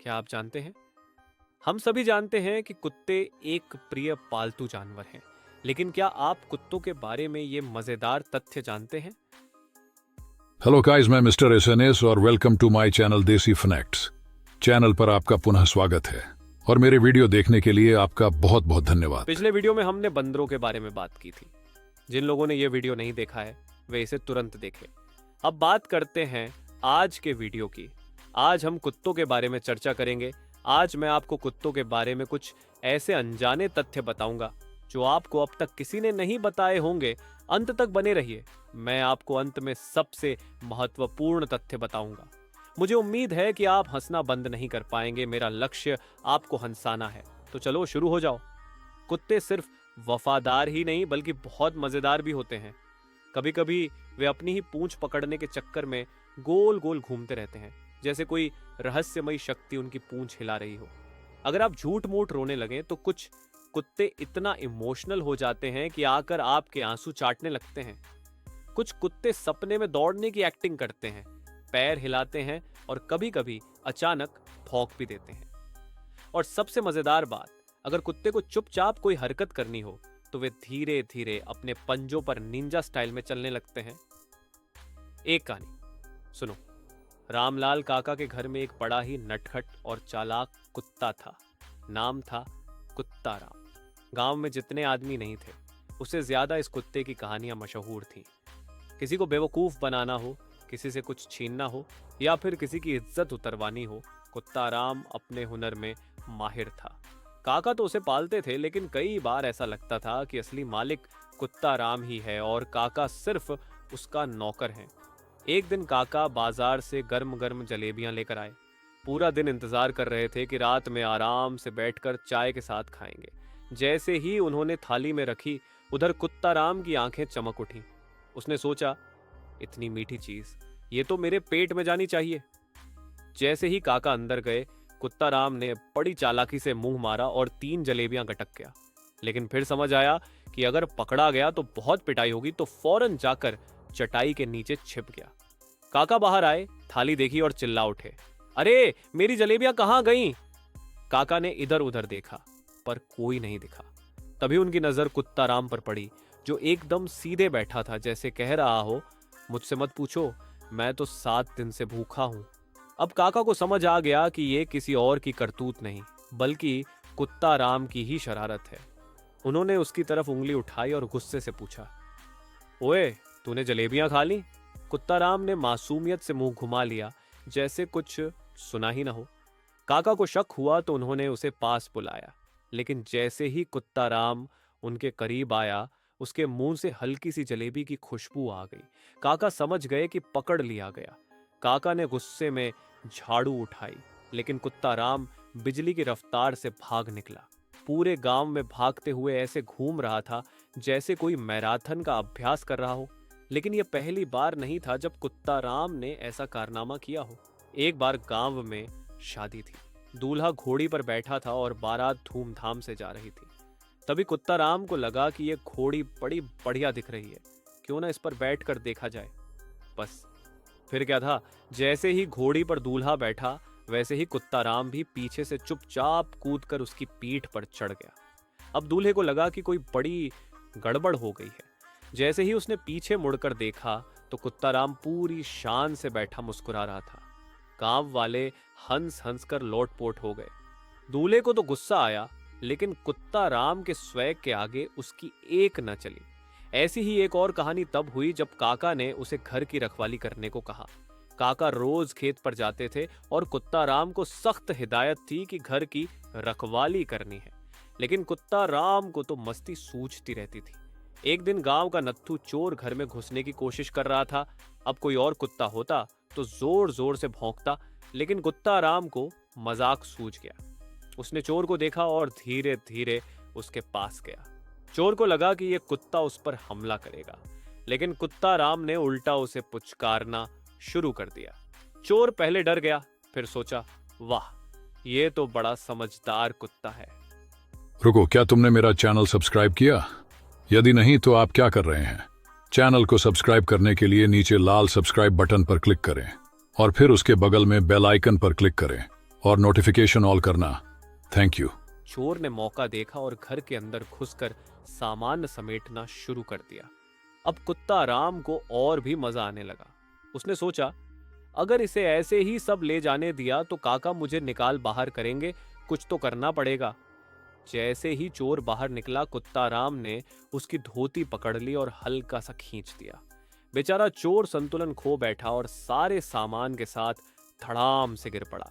क्या आप जानते हैं? हम सभी जानते हैं कि कुत्ते एक प्रिय पालतू जानवर हैं, लेकिन क्या आप कुत्तों के बारे में ये मजेदार तथ्य जानते हैं? हेलो गाइस, मैं मिस्टर एसएनएस और वेलकम टू माय चैनल देसी फैक्ट्स। चैनल पर आपका पुनः स्वागत है और मेरे वीडियो देखने के लिए आपका बहुत बहुत धन्यवाद। पिछले वीडियो में हमने बंदरों के बारे में बात की थी। जिन लोगों ने ये वीडियो नहीं देखा है वे इसे तुरंत देखें। अब बात करते हैं आज के वीडियो की। आज हम कुत्तों के बारे में चर्चा करेंगे। आज मैं आपको कुत्तों के बारे में कुछ ऐसे अनजाने तथ्य बताऊंगा जो आपको अब तक किसी ने नहीं बताए होंगे। अंत तक बने रहिए, मैं आपको अंत में सबसे महत्वपूर्ण तथ्य बताऊंगा। मुझे उम्मीद है कि आप हंसना बंद नहीं कर पाएंगे। मेरा लक्ष्य आपको हंसाना है। तो चलो शुरू हो जाओ। कुत्ते सिर्फ वफादार ही नहीं बल्कि बहुत मजेदार भी होते हैं। कभी कभी वे अपनी ही पूंछ पकड़ने के चक्कर में गोल गोल घूमते रहते हैं, जैसे कोई रहस्यमयी शक्ति उनकी पूंछ हिला रही हो। अगर आप झूठ मूठ रोने लगें तो कुछ कुत्ते इतना इमोशनल हो जाते हैं कि आकर आपके आंसू चाटने लगते हैं। कुछ कुत्ते सपने में दौड़ने की एक्टिंग करते हैं, पैर हिलाते हैं और कभी कभी अचानक भौंक भी देते हैं। और सबसे मजेदार बात, अगर कुत्ते को चुपचाप कोई हरकत करनी हो तो वे धीरे धीरे अपने पंजों पर निंजा स्टाइल में चलने लगते हैं। एक कहानी सुनो। रामलाल काका के घर में एक बड़ा ही नटखट और चालाक कुत्ता था। नाम था कुत्ता राम। गांव में जितने आदमी नहीं थे, उससे ज्यादा इस कुत्ते की कहानियां मशहूर थीं। किसी को बेवकूफ बनाना हो, किसी से कुछ छीनना हो या फिर किसी की इज्जत उतरवानी हो, कुत्ता राम अपने हुनर में माहिर था। काका तो उसे पालते थे, लेकिन कई बार ऐसा लगता था कि असली मालिक कुत्ता राम ही है और काका सिर्फ उसका नौकर है। एक दिन काका बाजार से गर्म गर्म जलेबियां लेकर आए। पूरा दिन इंतजार कर रहे थे कि रात में आराम से बैठकर चाय के साथ खाएंगे। जैसे ही उन्होंने थाली में रखी, उधर कुत्ता राम की आंखें चमक उठी। उसने सोचा, इतनी मीठी चीज, ये तो मेरे पेट में जानी चाहिए। जैसे ही काका अंदर गए, कुत्ता राम ने बड़ी चालाकी से मुंह मारा और 3 जलेबियां गटक गया। लेकिन फिर समझ आया कि अगर पकड़ा गया तो बहुत पिटाई होगी, तो फौरन जाकर चटाई के नीचे छिप गया। काका बाहर आए, थाली देखी और चिल्ला उठे, अरे मेरी जलेबियां कहां गईं? काका ने इधर उधर देखा पर कोई नहीं दिखा। तभी उनकी नजर कुत्ता राम पर पड़ी, जो एकदम सीधे बैठा था, जैसे कह रहा हो, मुझसे मत पूछो, मैं तो 7 दिन से भूखा हूं। अब काका को समझ आ गया कि ये किसी और की करतूत नहीं बल्कि कुत्ता राम की ही शरारत है। उन्होंने उसकी तरफ उंगली उठाई और गुस्से से पूछा, ओए तूने जलेबियां खा ली? कुत्ता राम ने मासूमियत से मुंह घुमा लिया, जैसे कुछ सुना ही ना हो। काका को शक हुआ तो उन्होंने उसे पास बुलाया, लेकिन जैसे ही कुत्ता राम उनके करीब आया, उसके मुंह से हल्की सी जलेबी की खुशबू आ गई। काका समझ गए कि पकड़ लिया गया। काका ने गुस्से में झाड़ू उठाई, लेकिन कुत्ता राम बिजली की रफ्तार से भाग निकला। पूरे गांव में भागते हुए ऐसे घूम रहा था जैसे कोई मैराथन का अभ्यास कर रहा हो। लेकिन यह पहली बार नहीं था जब कुत्ता राम ने ऐसा कारनामा किया हो। एक बार गांव में शादी थी। दूल्हा घोड़ी पर बैठा था और बारात धूमधाम से जा रही थी। तभी कुत्ता राम को लगा कि यह घोड़ी बड़ी बढ़िया दिख रही है, क्यों ना इस पर बैठकर देखा जाए। बस फिर क्या था, जैसे ही घोड़ी पर दूल्हा बैठा, वैसे ही कुत्ता राम भी पीछे से चुपचाप कूदकर उसकी पीठ पर चढ़ गया। अब दूल्हे को लगा कि कोई बड़ी गड़बड़ हो गई है। जैसे ही उसने पीछे मुड़कर देखा तो कुत्ता राम पूरी शान से बैठा मुस्कुरा रहा था। गांव वाले हंस हंस कर लोटपोट हो गए। दूल्हे को तो गुस्सा आया, लेकिन कुत्ता राम के स्वैग के आगे उसकी एक न चली। ऐसी ही एक और कहानी तब हुई जब काका ने उसे घर की रखवाली करने को कहा। काका रोज खेत पर जाते थे और कुत्ता राम को सख्त हिदायत थी कि घर की रखवाली करनी है, लेकिन कुत्ता राम को तो मस्ती सूझती रहती थी। एक दिन गांव का नत्थू चोर घर में घुसने की कोशिश कर रहा था। अब कोई और कुत्ता होता तो जोर जोर से भौंकता, लेकिन कुत्ता राम को मजाक सूझ गया। उसने चोर को देखा और धीरे धीरे उसके पास गया। चोर को लगा कि यह कुत्ता उस पर हमला करेगा, लेकिन कुत्ता राम ने उल्टा उसे पुचकारना शुरू कर दिया। चोर पहले डर गया, फिर सोचा, वाह ये तो बड़ा समझदार कुत्ता है। रुको, क्या तुमने मेरा चैनल सब्सक्राइब किया? यदि नहीं तो आप क्या कर रहे हैं? चैनल को सब्सक्राइब करने के लिए नीचे लाल सब्सक्राइब बटन पर क्लिक करें और फिर उसके बगल में बेल आइकन पर क्लिक करें और नोटिफिकेशन ऑल करना। Thank you. चोर ने मौका देखा और घर के अंदर घुसकर सामान समेटना शुरू कर दिया। अब कुत्ता राम को और भी मजा आने लगा। उसने सोचा, अगर इसे ऐसे ही सब ले जाने दिया तो काका मुझे निकाल बाहर करेंगे, कुछ तो करना पड़ेगा। जैसे ही चोर बाहर निकला, कुत्ता राम ने उसकी धोती पकड़ ली और हल्का सा खींच दिया। बेचारा चोर संतुलन खो बैठा और सारे सामान के साथ धड़ाम से गिर पड़ा।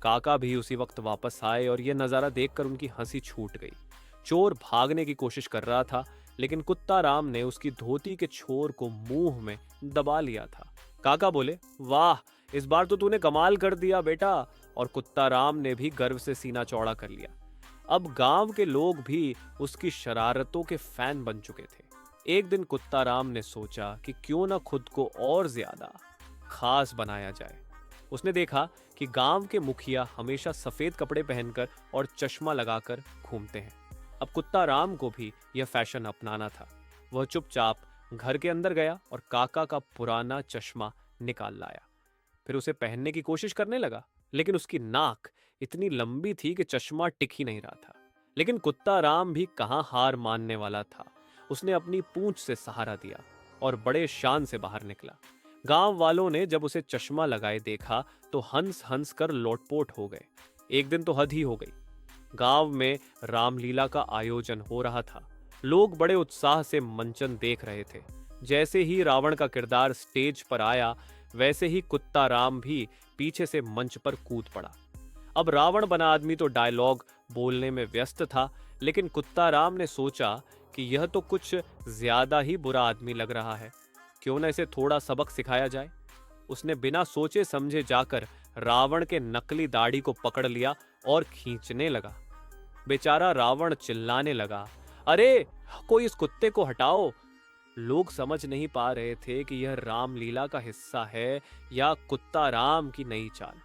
काका भी उसी वक्त वापस आए और यह नजारा देखकर उनकी हंसी छूट गई। चोर भागने की कोशिश कर रहा था, लेकिन कुत्ता राम ने उसकी धोती के छोर को मुंह में दबा लिया था। काका बोले, वाह, इस बार तो तूने कमाल कर दिया बेटा। और कुत्ता राम ने भी गर्व से सीना चौड़ा कर लिया। अब गांव के लोग भी उसकी शरारतों के फैन बन चुके थे। एक दिन कुत्ता राम ने सोचा कि क्यों ना खुद को और ज्यादा खास बनाया जाए। उसने देखा कि गांव के मुखिया हमेशा सफेद कपड़े पहनकर और चश्मा लगाकर घूमते हैं। अब कुत्ता राम को भी यह फैशन अपनाना था। वह चुपचाप घर के अंदर गया और काका का पुराना चश्मा निकाल लाया। फिर उसे पहनने की कोशिश करने लगा, लेकिन उसकी नाक इतनी लंबी थी कि चश्मा टिक ही नहीं रहा था। लेकिन कुत्ता राम भी कहां हार मानने वाला था। उसने अपनी पूंछ से सहारा दिया और बड़े शान से बाहर निकला। गांव वालों ने जब उसे चश्मा लगाए देखा तो हंस हंस कर लोटपोट हो गए। एक दिन तो हद ही हो गई। गांव में रामलीला का आयोजन हो रहा था। लोग बड़े उत्साह से मंचन देख रहे थे। जैसे ही रावण का किरदार स्टेज पर आया, वैसे ही कुत्ता राम भी पीछे से मंच पर कूद पड़ा। अब रावण बना आदमी तो डायलॉग बोलने में व्यस्त था, लेकिन कुत्ता राम ने सोचा कि यह तो कुछ ज्यादा ही बुरा आदमी लग रहा है, क्यों न इसे थोड़ा सबक सिखाया जाए। उसने बिना सोचे समझे जाकर रावण के नकली दाढ़ी को पकड़ लिया और खींचने लगा। बेचारा रावण चिल्लाने लगा, अरे कोई इस कुत्ते को हटाओ। लोग समझ नहीं पा रहे थे कि यह रामलीला का हिस्सा है या कुत्ता राम की नई चाल।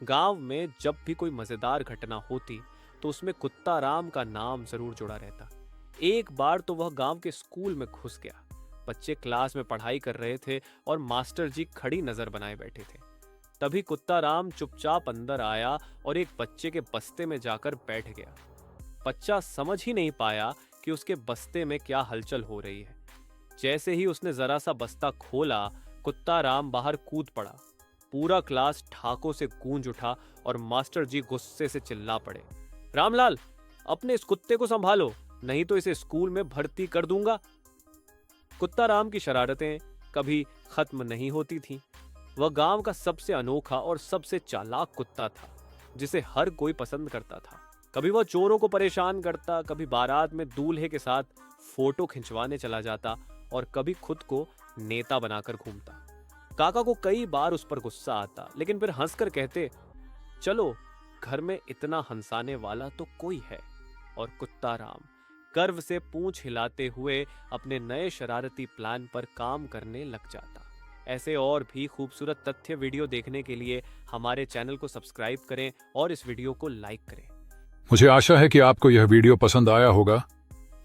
गांव में जब भी कोई मजेदार घटना होती तो उसमें कुत्ता राम का नाम जरूर जुड़ा रहता। एक बार तो वह गांव के स्कूल में घुस गया। बच्चे क्लास में पढ़ाई कर रहे थे और मास्टर जी खड़ी नजर बनाए बैठे थे। तभी कुत्ता राम चुपचाप अंदर आया और एक बच्चे के बस्ते में जाकर बैठ गया। बच्चा समझ ही नहीं पाया कि उसके बस्ते में क्या हलचल हो रही है। जैसे ही उसने जरा सा बस्ता खोला, कुत्ता राम बाहर कूद पड़ा। पूरा क्लास ठाकों से गूंज उठा और मास्टर जी गुस्से से चिल्ला पड़े, रामलाल, अपने इस कुत्ते को संभालो, नहीं तो इसे स्कूल में भर्ती कर दूंगा। कुत्ता राम की शरारतें कभी खत्म नहीं होती थीं। वह गांव का सबसे अनोखा और सबसे चालाक कुत्ता था, जिसे हर कोई पसंद करता था। कभी वह चोरों को परेशान करता, कभी बारात में दूल्हे के साथ फोटो खिंचवाने चला जाता और कभी खुद को नेता बनाकर घूमता। काका को कई बार उस पर गुस्सा आता, लेकिन फिर हंसकर कहते, चलो घर में इतना हंसाने वाला तो कोई है। और कुत्ता राम गर्व से पूंछ हिलाते हुए अपने नए शरारती प्लान पर काम करने लग जाता। ऐसे और भी खूबसूरत तथ्य वीडियो देखने के लिए हमारे चैनल को सब्सक्राइब करें और इस वीडियो को लाइक करें। मुझे आशा है कि आपको यह वीडियो पसंद आया होगा।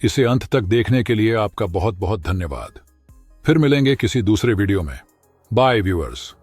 इसे अंत तक देखने के लिए आपका बहुत बहुत धन्यवाद। फिर मिलेंगे किसी दूसरे वीडियो में। Bye viewers.